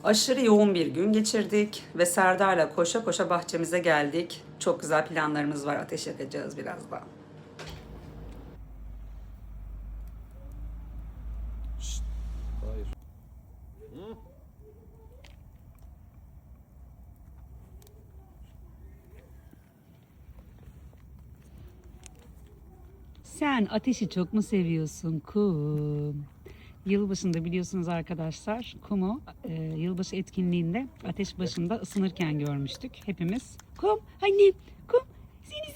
Aşırı yoğun bir gün geçirdik ve Serdar'la koşa koşa bahçemize geldik. Çok güzel planlarımız var. Ateş yakacağız birazdan. Hayır. Sen ateşi çok mu seviyorsun kum? Yılbaşında biliyorsunuz arkadaşlar kumu yılbaşı etkinliğinde ateş başında ısınırken görmüştük hepimiz. Kum annem kum seni